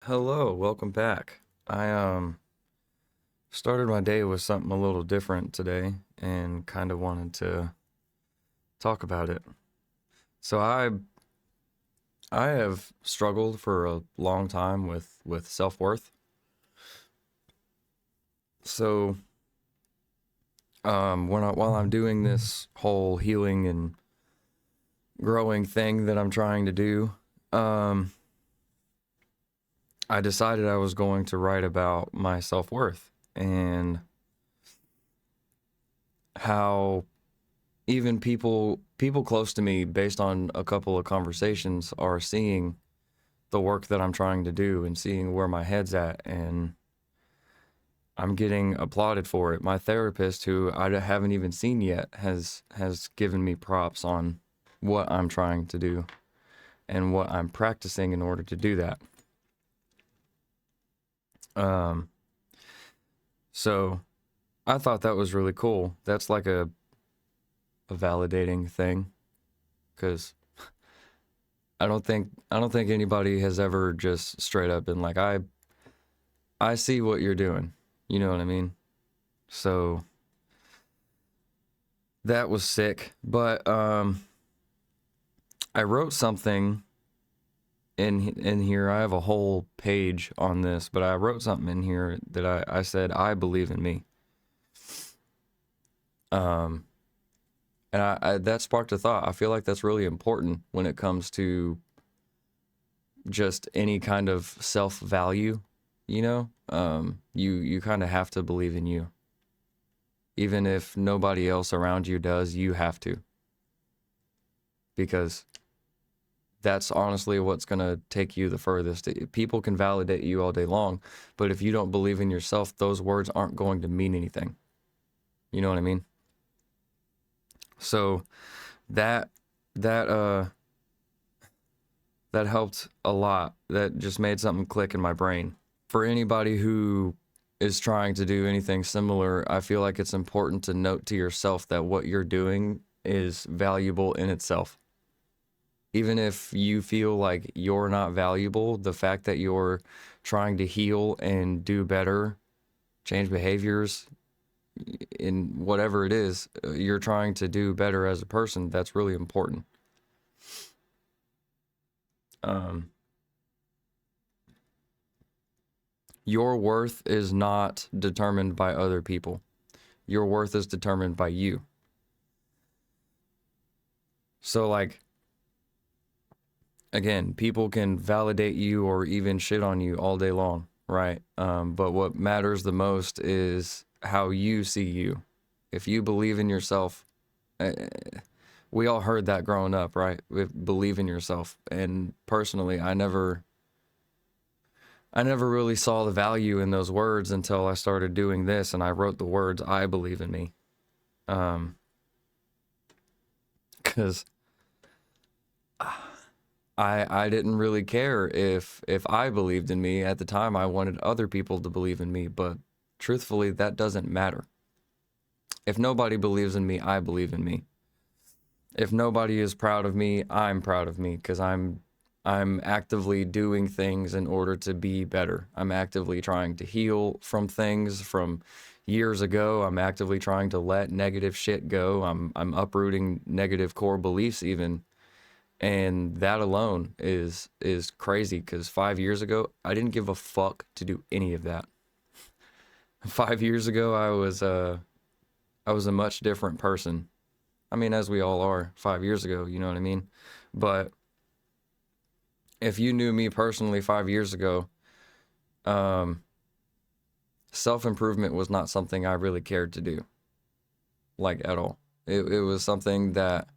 Hello, welcome back. I started my day with something a little different today and kind of wanted to talk about it. So I have struggled for a long time with self-worth. So while I'm doing this whole healing and growing thing that I'm trying to do, um I decided I was going to write about my self-worth and how even people close to me based on a couple of conversations are seeing the work that I'm trying to do and seeing where my head's at, and I'm getting applauded for it. My therapist, who I haven't even seen yet, has given me props on what I'm trying to do and what I'm practicing in order to do that. Um so I thought that was really cool. That's like a validating thing, cuz I don't think anybody has ever just straight up been like, I see what you're doing. You know what I mean? So that was sick. But I wrote something in here. I have a whole page on this, but I wrote something in here that I said I believe in me. Um and I that sparked a thought. I feel like that's really important when it comes to just any kind of self-value, you know? You kind of have to believe in you. Even if nobody else around you does, you have to. Because that's honestly what's going to take you the furthest. People can validate you all day long, but if you don't believe in yourself, those words aren't going to mean anything. You know what I mean? So that that uh that helped a lot. That just made something click in my brain. For anybody who is trying to do anything similar, I feel like it's important to note to yourself that what you're doing is valuable in itself. Even if you feel like you're not valuable, the fact that you're trying to heal and do better, change behaviors in whatever it is, you're trying to do better as a person, that's really important. Um, your worth is not determined by other people. Your worth is determined by you. So, like, again, people can validate you or even shit on you all day long, right? But what matters the most is how you see you. If you believe in yourself, uh, we all heard that growing up, right? Believe in yourself. And personally, I never really saw the value in those words until I started doing this and I wrote the words "I believe in me." Um, because I didn't really care if I believed in me at the time. I wanted other people to believe in me, but truthfully, that doesn't matter. If nobody believes in me, I believe in me. If nobody is proud of me, I'm proud of me because I'm actively doing things in order to be better. I'm actively trying to heal from things from years ago. I'm actively trying to let negative shit go. I'm uprooting negative core beliefs even, and that alone is crazy because 5 years ago I didn't give a fuck to do any of that. 5 years ago I was a much different person. I mean, as we all are 5 years ago, you know what I mean? But if you knew me personally 5 years ago, um, self improvement was not something I really cared to do, like at all. It was something that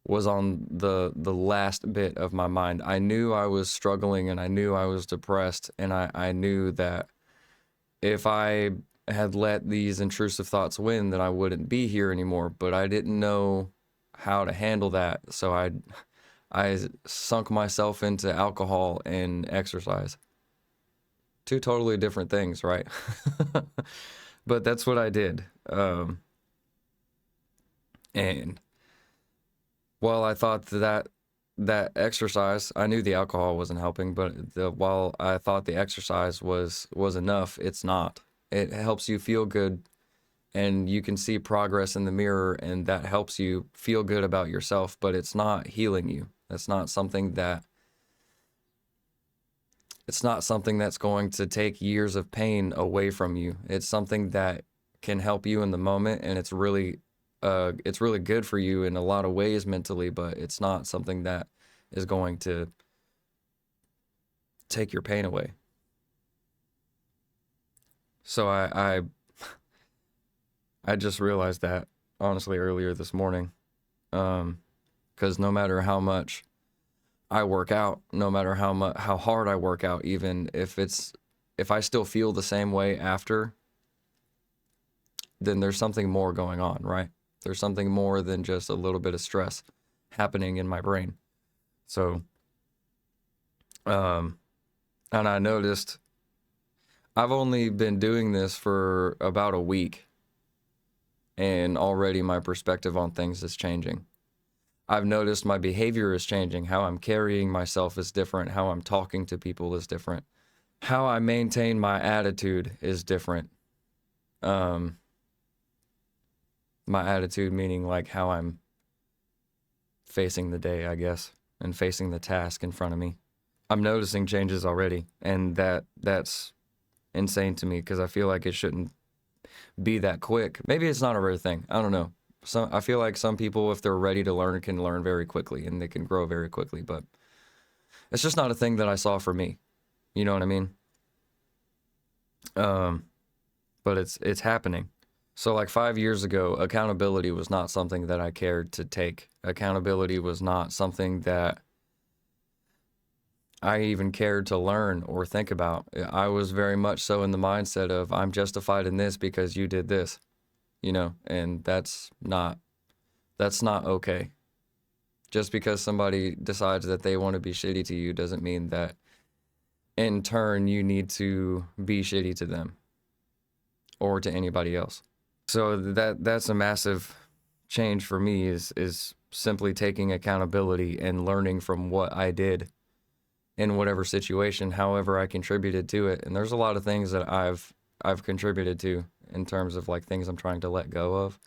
was on the last bit of my mind. I knew I was struggling and I knew I was depressed, and I knew that if I had let these intrusive thoughts win, then I wouldn't be here anymore. But I didn't know how to handle that, so I sunk myself into alcohol and exercise. Two totally different things, right? But that's what I did. And while I thought that that exercise, I knew the alcohol wasn't helping, but while I thought the exercise was enough, it's not. It helps you feel good, and you can see progress in the mirror, and that helps you feel good about yourself, but it's not healing you. That's not something that it's not something that's going to take years of pain away from you. It's something that can help you in the moment, and it's really good for you in a lot of ways mentally, but it's not something that is going to take your pain away. So I just realized that honestly earlier this morning, because no matter how much I work out, no matter how hard I work out, even if I still feel the same way after, then there's something more going on, right? There's something more than just a little bit of stress happening in my brain. So, um, and I noticed I've only been doing this for about a week, and already my perspective on things is changing. I've noticed my behavior is changing. How I'm carrying myself is different. How I'm talking to people is different. How I maintain my attitude is different. Um, my attitude meaning like how I'm facing the day, I guess, and facing the task in front of me. I'm noticing changes already, and that's insane to me because I feel like it shouldn't be that quick. Maybe it's not a rare thing. I don't know. I feel like some people, if they're ready to learn, can learn very quickly and they can grow very quickly, but it's just not a thing that I saw for me. You know what I mean? Um, but it's happening. So like 5 years ago, accountability was not something that I cared to take. Accountability was not something that I even cared to learn or think about. I was very much so in the mindset of I'm justified in this because you did this, and that's not okay. Just because somebody decides that they want to be shitty to you doesn't mean that in turn you need to be shitty to them or to anybody else. So that's a massive change for me is simply taking accountability and learning from what I did in whatever situation, however I contributed to it. And there's a lot of things that I've contributed to in terms of like things I'm trying to let go of.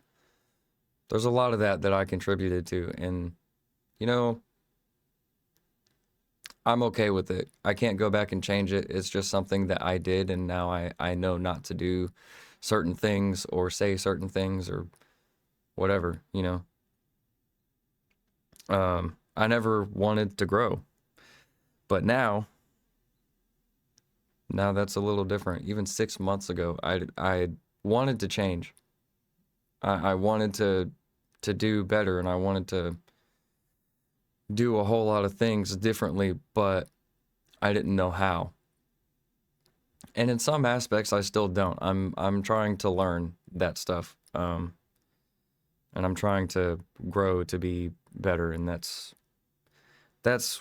There's a lot of that I contributed to, and you know, I'm okay with it. I can't go back and change it. It's just something that I did, and now I know not to do certain things or say certain things or whatever, I never wanted to grow, but now that's a little different. Even 6 months ago, I wanted to change. I wanted to do better, and I wanted to do a whole lot of things differently, but I didn't know how. And in some aspects, I still don't. I'm trying to learn that stuff, and I'm trying to grow to be better, and that's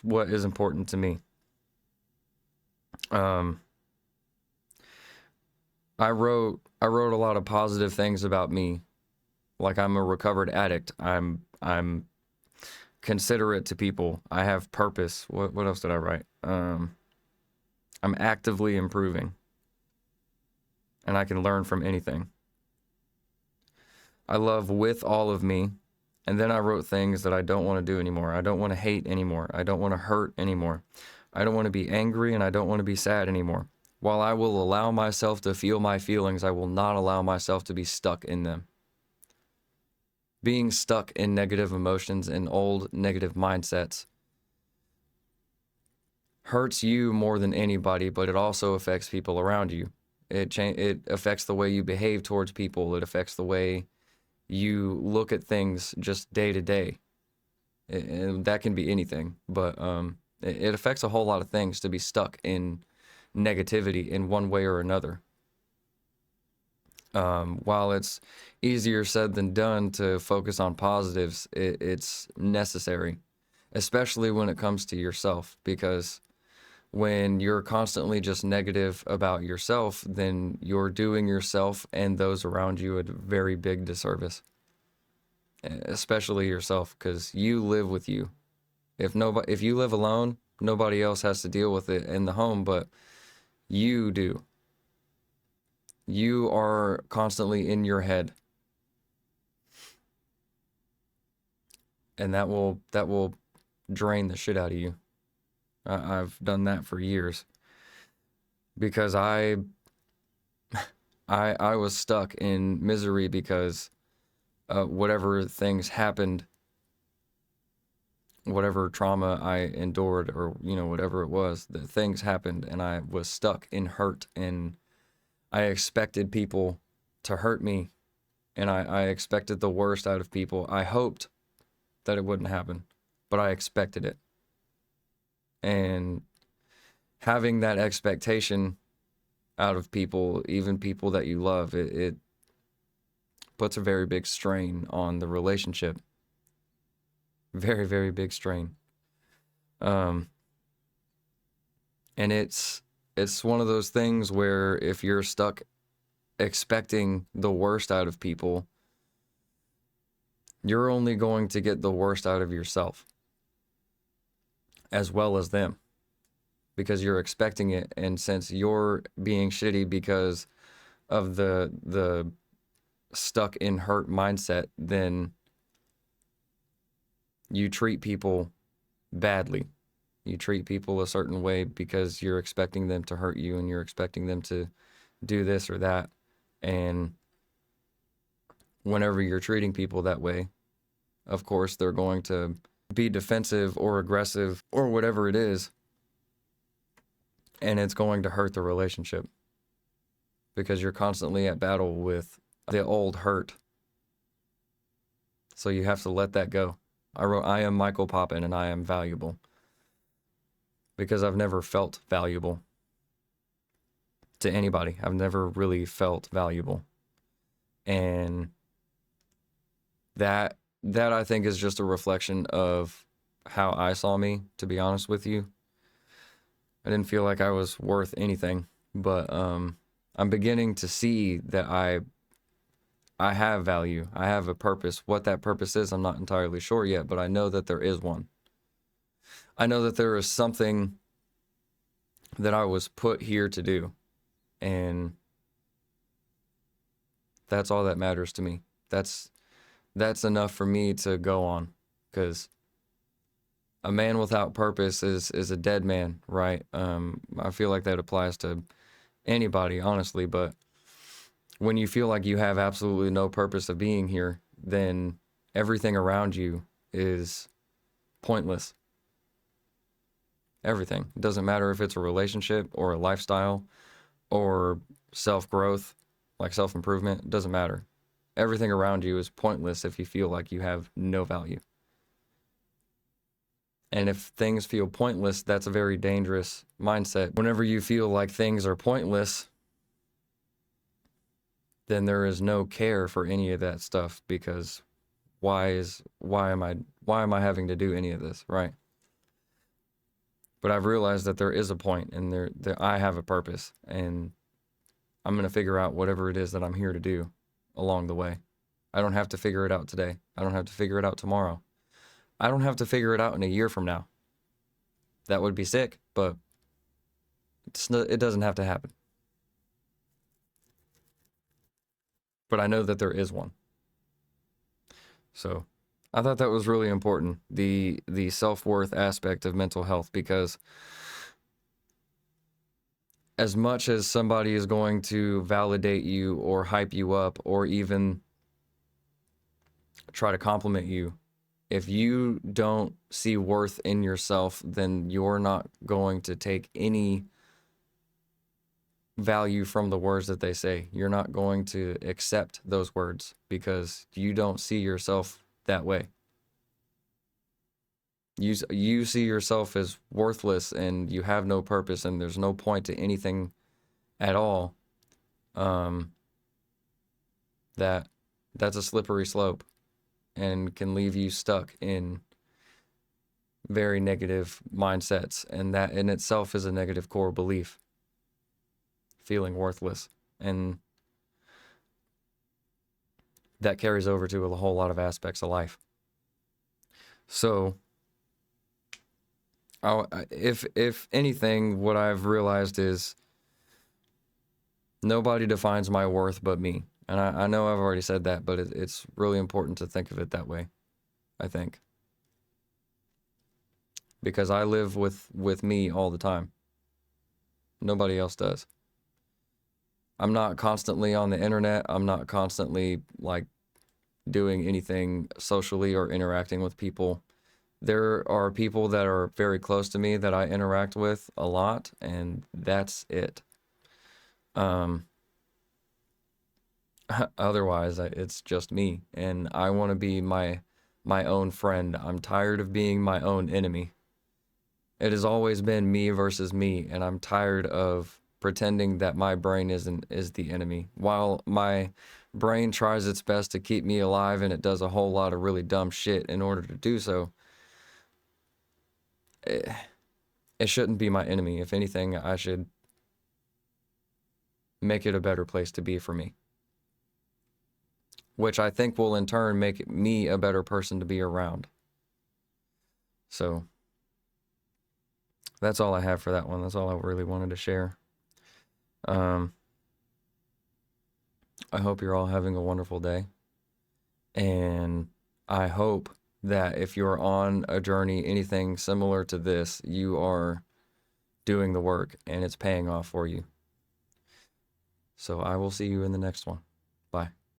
what is important to me. Um, I wrote a lot of positive things about me. Like I'm a recovered addict. I'm considerate to people. I have purpose. What else did I write? I'm actively improving, and I can learn from anything. I love with all of me. And then I wrote things that I don't want to do anymore. I don't want to hate anymore. I don't want to hurt anymore. I don't want to be angry, and I don't want to be sad anymore. While I will allow myself to feel my feelings, I will not allow myself to be stuck in them. Being stuck in negative emotions and old negative mindsets hurts you more than anybody, but it also affects people around you. It affects the way you behave towards people. It affects the way you look at things just day to day. And that can be anything, but it affects a whole lot of things to be stuck in negativity in one way or another. While it's easier said than done to focus on positives, it's necessary, especially when it comes to yourself, because when you're constantly just negative about yourself, then you're doing yourself and those around you a very big disservice, especially yourself, because you live with you. If you live alone, nobody else has to deal with it in the home, but you do. You are constantly in your head, and that will drain the shit out of you. I've done that for years because I was stuck in misery because whatever things happened, whatever trauma I endured, or whatever it was, the things happened, and I was stuck in hurt, and I expected people to hurt me, and I expected the worst out of people. I hoped that it wouldn't happen, but I expected it. And having that expectation out of people, even people that you love, it puts a very big strain on the relationship. Very, very big strain. And it's one of those things where if you're stuck expecting the worst out of people, you're only going to get the worst out of yourself as well as them, because you're expecting it. And since you're being shitty because of the stuck in hurt mindset, then you treat people badly. You treat people a certain way because you're expecting them to hurt you, and you're expecting them to do this or that. And whenever you're treating people that way, of course, they're going to be defensive or aggressive or whatever it is. And it's going to hurt the relationship because you're constantly at battle with the old hurt. So you have to let that go. I wrote, I am Michael Poppin and I am valuable, because I've never felt valuable to anybody. I've never really felt valuable. And that I think is just a reflection of how I saw me, to be honest with you. I didn't feel like I was worth anything, but I'm beginning to see that I have value. I have a purpose. What that purpose is, I'm not entirely sure yet, but I know that there is one. I know that there is something that I was put here to do, and that's all that matters to me. That's enough for me to go on, because a man without purpose is a dead man, right? I feel like that applies to anybody, honestly, but when you feel like you have absolutely no purpose of being here, then everything around you is pointless. Everything. It doesn't matter if it's a relationship or a lifestyle or self-growth, like self-improvement. It doesn't matter. Everything around you is pointless if you feel like you have no value. And if things feel pointless, that's a very dangerous mindset. Whenever you feel like things are pointless, then there is no care for any of that stuff, because why am I having to do any of this, right? But I've realized that there is a point, and there I have a purpose, and I'm going to figure out whatever it is that I'm here to do along the way. I don't have to figure it out today. I don't have to figure it out tomorrow. I don't have to figure it out in a year from now. That would be sick, but it doesn't have to happen. But I know that there is one. So I thought that was really important, the self-worth aspect of mental health, because as much as somebody is going to validate you or hype you up or even try to compliment you, if you don't see worth in yourself, then you're not going to take any value from the words that they say. You're not going to accept those words because you don't see yourself that way. You see yourself as worthless, and you have no purpose, and there's no point to anything at all. That's a slippery slope and can leave you stuck in very negative mindsets, and that in itself is a negative core belief, feeling worthless, and that carries over to a whole lot of aspects of life. So If anything, what I've realized is nobody defines my worth but me. And I know I've already said that, but it's really important to think of it that way, I think. Because I live with me all the time. Nobody else does. I'm not constantly on the internet. I'm not constantly like doing anything socially or interacting with people. There are people that are very close to me that I interact with a lot, and that's it. Um, Otherwise, it's just me, and I want to be my own friend. I'm tired of being my own enemy. It has always been me versus me, and I'm tired of pretending that my brain is the enemy. While my brain tries its best to keep me alive and it does a whole lot of really dumb shit in order to do so, it, it shouldn't be my enemy. If anything, I should make it a better place to be for me, which I think will in turn make me a better person to be around. So that's all I have for that one. That's all I really wanted to share. I hope you're all having a wonderful day. And I hope that if you're on a journey, anything similar to this, you are doing the work and it's paying off for you. So I will see you in the next one. Bye.